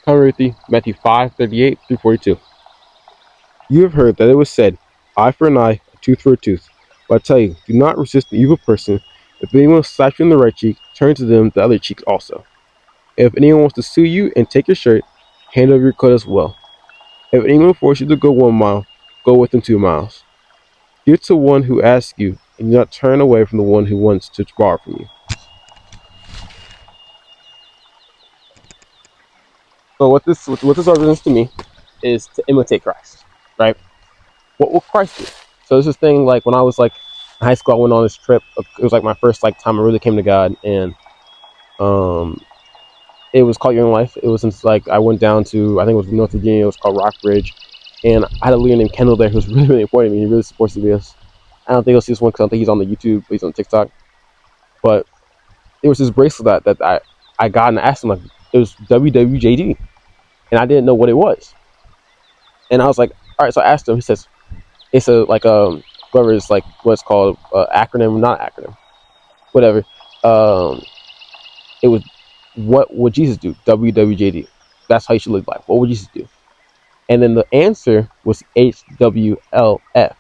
Come with you, Matthew 5:38 through 42. You have heard that it was said, eye for an eye, a tooth for a tooth. But I tell you, do not resist the evil person. If anyone slaps you on the right cheek, turn to them the other cheek also. If anyone wants to sue you and take your shirt, hand over your coat as well. If anyone forces you to go 1 mile, go with them 2 miles. Give to one who asks you, and do not turn away from the one who wants to borrow from you. So what this represents to me is to imitate Christ, right? What will Christ do? So this is thing like when I was like in high school, I went on this trip. It was like my first like time I really came to God, and um, it was called Young Life. It was since like I went down to I think it was North Virginia. It was called Rockbridge, and I had a leader named Kendall there who was really really important to me. He really supports the videos. I don't think you'll see this one because I don't think he's on the YouTube, but he's on TikTok. But it was this bracelet that I got and I asked him like it was WWJD, and I didn't know what it was. And I was like, all right. So I asked him. He says it's a like whatever it's like what's called acronym, not acronym, whatever. Um, it was what would Jesus do? WWJD. That's how you should live life. What would Jesus do? And then the answer was HWLF.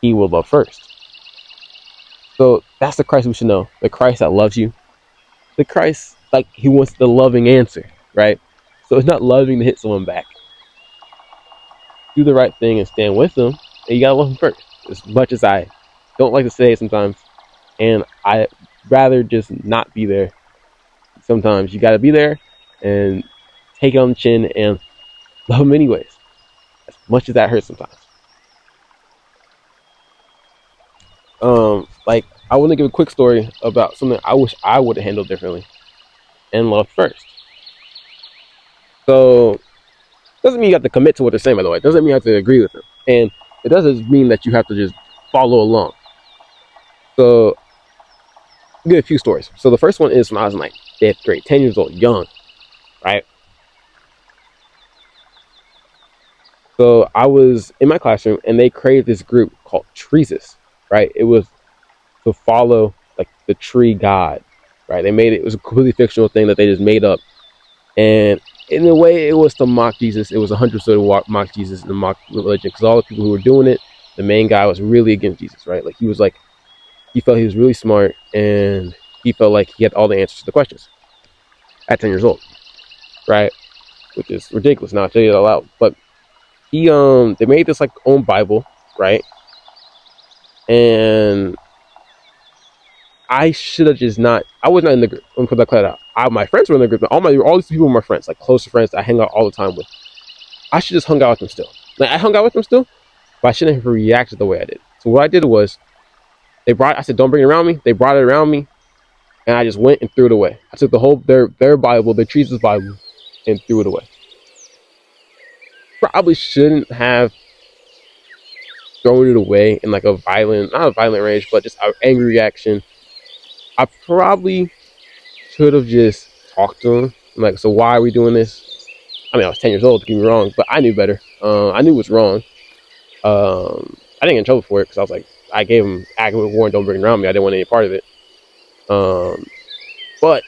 He will love first. So that's the Christ we should know. The Christ that loves you. The Christ like he wants the loving answer, right? So it's not loving to hit someone back. Do the right thing and stand with them, and you gotta love them first. As much as I don't like to say it sometimes, and I rather just not be there. Sometimes you gotta be there and take it on the chin and love them anyways, as much as that hurts sometimes. Like I want to give a quick story about something I wish I would have handled differently and loved first. So doesn't mean you have to commit to what they're saying. By the way, it doesn't mean you have to agree with them, and it doesn't mean that you have to just follow along. So I'll give a few stories. So the first one is when I was in like fifth grade, 10 years old, young, right? So I was in my classroom and they created this group called Treesus, right? It was to follow like the tree god, right? They made it, it was a completely fictional thing that they just made up. And in a way, it was to mock Jesus. It was 100% to mock Jesus and mock religion because all the people who were doing it, the main guy was really against Jesus, right? Like he was like, he felt he was really smart and he felt like he had all the answers to the questions at 10 years old, right? Which is ridiculous. Now I'll tell you it out loud. But they made this like own Bible, right? And I should have just not. I was not in the group. I'm gonna clear that out. My friends were in the group. All these people were my friends, like closer friends that I hang out all the time with. I should just hung out with them still. Like I hung out with them still, but I shouldn't have reacted the way I did. So what I did was they brought. I said, "Don't bring it around me." They brought it around me, and I just went and threw it away. I took the whole their Bible, their Jesus Bible, and threw it away. Probably shouldn't have thrown it away in like a violent, not a violent rage, but just an angry reaction. I probably should have just talked to him. I'm like, so why are we doing this? I mean, I was 10 years old, to get me wrong, but I knew better. I knew it was wrong. I didn't get in trouble for it because I was like, I gave him accurate warning, don't bring it around me. I didn't want any part of it. But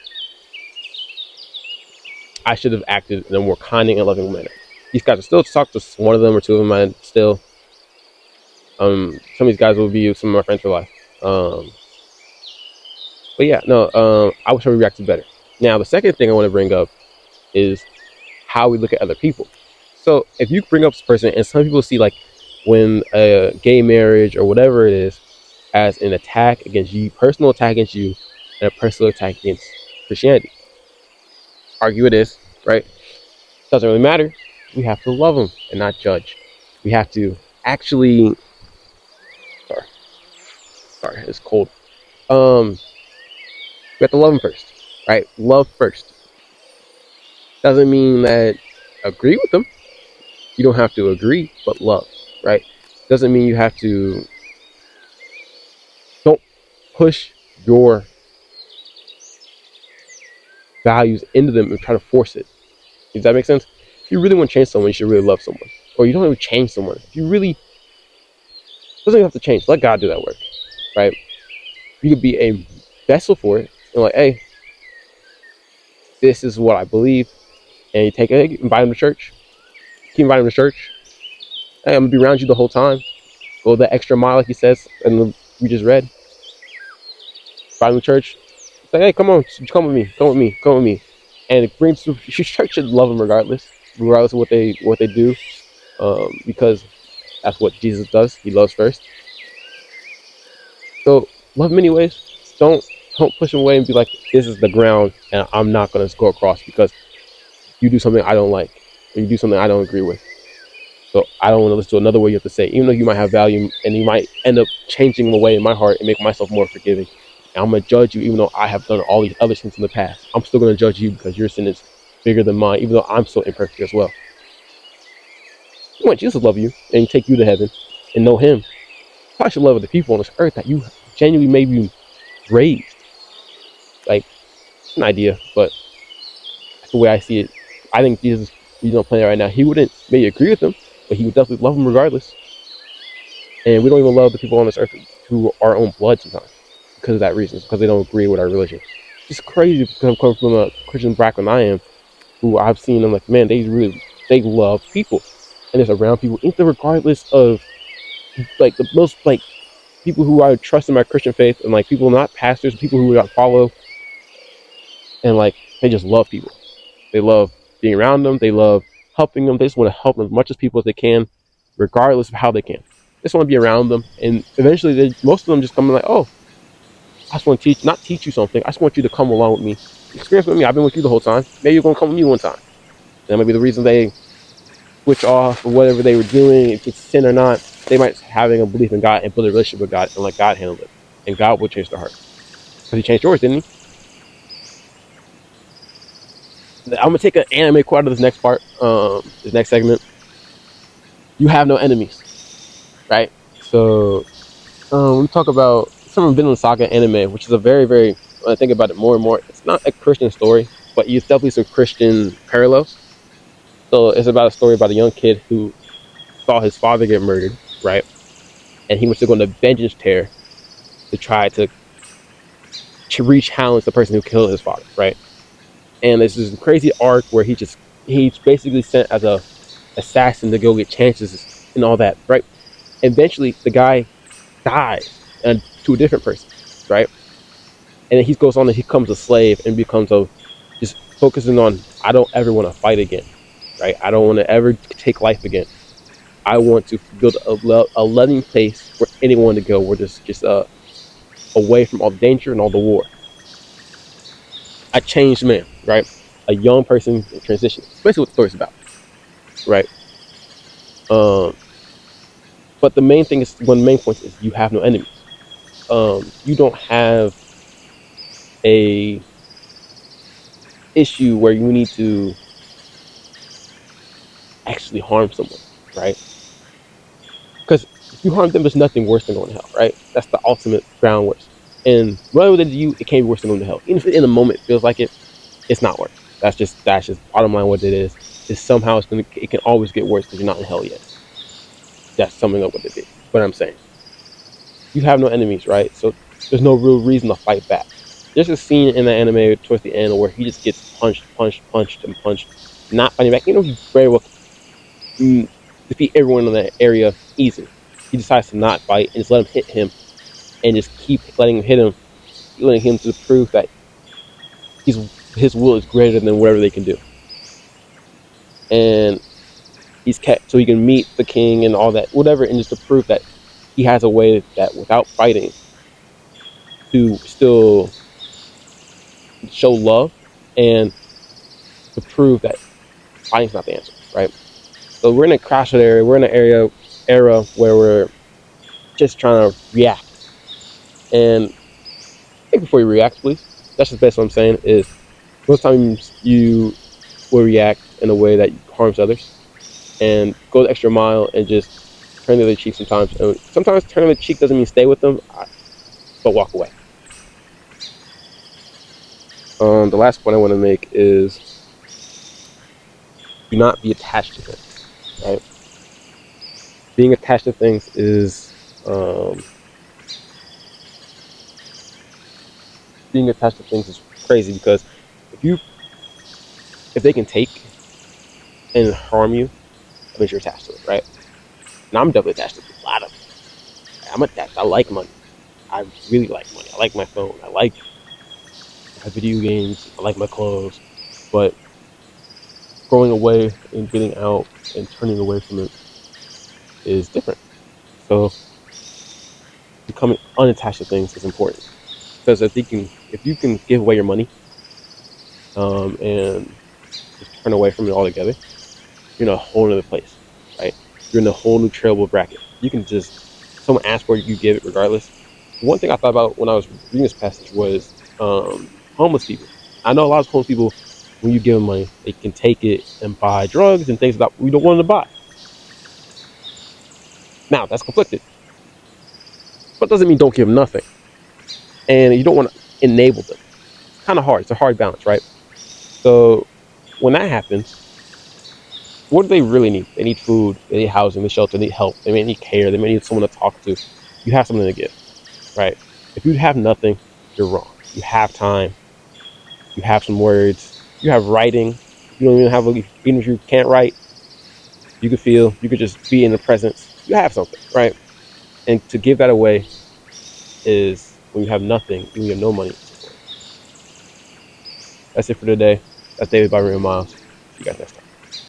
I should have acted in a more kind and loving manner. These guys are still talk to one of them or two of them. I still. Some of these guys will be some of my friends for life. But yeah, no. I wish I reacted better. Now, the second thing I want to bring up is how we look at other people. So if you bring up this person, and some people see like when a gay marriage or whatever it is as an attack against you, personal attack against you, and a personal attack against Christianity. Argue it is, right? Doesn't really matter. We have to love them and not judge. We have to actually. Sorry, it's cold. We have to love them first, right? Love first. Doesn't mean that agree with them. You don't have to agree, but love, right? Doesn't mean you have to. Don't push your values into them and try to force it. Does that make sense? If you really want to change someone, you should really love someone. Or you don't even change someone. If you really doesn't even have to change. Let God do that work, right? You could be a vessel for it, and like, hey, this is what I believe. and you take it, invite them to church, keep inviting them to church. Hey, I'm gonna be around you the whole time. Go the extra mile, like he says, and we just read. Invite them to church. Say, hey, come on, come with me, come with me, come with me, and it brings. Church should love them regardless of what they do, because that's what Jesus does. He loves first. So love him anyways. Don't push him away and be like, this is the ground, and I'm not gonna go across because you do something I don't like, or you do something I don't agree with. So I don't want to listen to another word you have to say, even though you might have value and you might end up changing the way in my heart and make myself more forgiving. And I'm gonna judge you, even though I have done all these other sins in the past. I'm still gonna judge you because your sin is bigger than mine, even though I'm so imperfect as well. You want Jesus to love you and take you to heaven and know Him. You probably should love other people on this earth that you genuinely maybe raised. Like, it's an idea, but that's the way I see it. I think Jesus, he's on the planet right now. He wouldn't maybe agree with them, but he would definitely love them regardless. And we don't even love the people on this earth who are our own blood sometimes because of that reason, because they don't agree with our religion. It's crazy because I'm coming from a Christian background I am, who I've seen them like, man, they love people. And it's around people, even regardless of like the most like people who I trust in my Christian faith and like people not pastors, people who I follow, and like they just love people. They love being around them. They love helping them. They just want to help them as much as people as they can, regardless of how they can. They just want to be around them. And eventually, most of them just come like, oh, I just want to not teach you something. I just want you to come along with me. Experience with me. I've been with you the whole time. Maybe you're going to come with me one time. That might be the reason they switch off or whatever they were doing, if it's sin or not. They might having a belief in God and build a relationship with God and let God handle it. And God will change their heart. Because He changed yours, didn't He? I'm gonna take an anime quote out of this next part, this next segment. You have no enemies, right? So we talk about some of Vinland Saga anime, which is a very, very. When I think about it more and more, it's not a Christian story, but it's definitely some Christian parallels. So it's about a story about a young kid who saw his father get murdered, right? And he went to go on a vengeance tear to try to re-challenge the person who killed his father, right? And there's this crazy arc where he's basically sent as a assassin to go get chances and all that, right? Eventually, the guy dies and to a different person, right? And then he goes on and he becomes a slave and becomes a just focusing on I don't ever want to fight again, right? I don't want to ever take life again. I want to build a loving place for anyone to go, where there's just away from all the danger and all the war. A changed man, right? A young person in transition. That's basically what the story's about, right? Um, but the main thing is one of the main points is you have no enemies. You don't have a issue where you need to actually harm someone, right? Because if you harm them, there's nothing worse than going to hell, right? That's the ultimate ground worst. And whatever they do to you, it can't be worse than going to hell. Even if in the moment it feels like it, it's not worse. That's just bottom line what it is. Is somehow it can always get worse because you're not in hell yet. That's summing up what it is. What I'm saying. You have no enemies, right? So there's no real reason to fight back. There's a scene in the anime towards the end where he just gets punched, and punched, not fighting back. You know, he very well defeat everyone in that area easy. He decides to not fight and just let him hit him and just keep letting him hit him, letting him to prove that his will is greater than whatever they can do. And he's kept so he can meet the king and all that, whatever, and just to prove that he has a way that without fighting to still show love and to prove that fighting's not the answer, right? So we're in a crash area. We're in an era where we're just trying to react. And think before you react, please. That's just basically what I'm saying. Is most times you will react in a way that harms others, and go the extra mile and just turn the other cheek sometimes. And sometimes turning the cheek doesn't mean stay with them, but walk away. The last point I want to make is do not be attached to things, right? Being attached to things is being attached to things is crazy because if they can take, and harm you, that means you're attached to it, right? And I'm definitely attached to a lot of it. I'm attached. I like money. I really like money. I like my phone. I like my video games. I like my clothes. But growing away and getting out and turning away from it is different. So becoming unattached to things is important. Because if you can give away your money and just turn away from it altogether, you're in a whole other place, right? You're in a whole new trailable bracket. You can just, someone asks for it, you give it regardless. One thing I thought about when I was reading this passage was homeless people. I know a lot of homeless people, when you give them money, they can take it and buy drugs and things that we don't want them to buy. Now, that's conflicted, but doesn't mean don't give them nothing. And you don't want to enable them. It's kind of hard. It's a hard balance, right? So when that happens, what do they really need? They need food, they need housing, they need shelter, they need help, they may need care, they may need someone to talk to. You have something to give, right? If you have nothing, you're wrong. You have time, you have some words, you have writing. You don't even have, even if you can't write, you could feel, you could just be in the presence. You have something, right? And to give that away is when you have nothing, when you have no money. That's it for today. That's David by Real Miles. See you guys next time.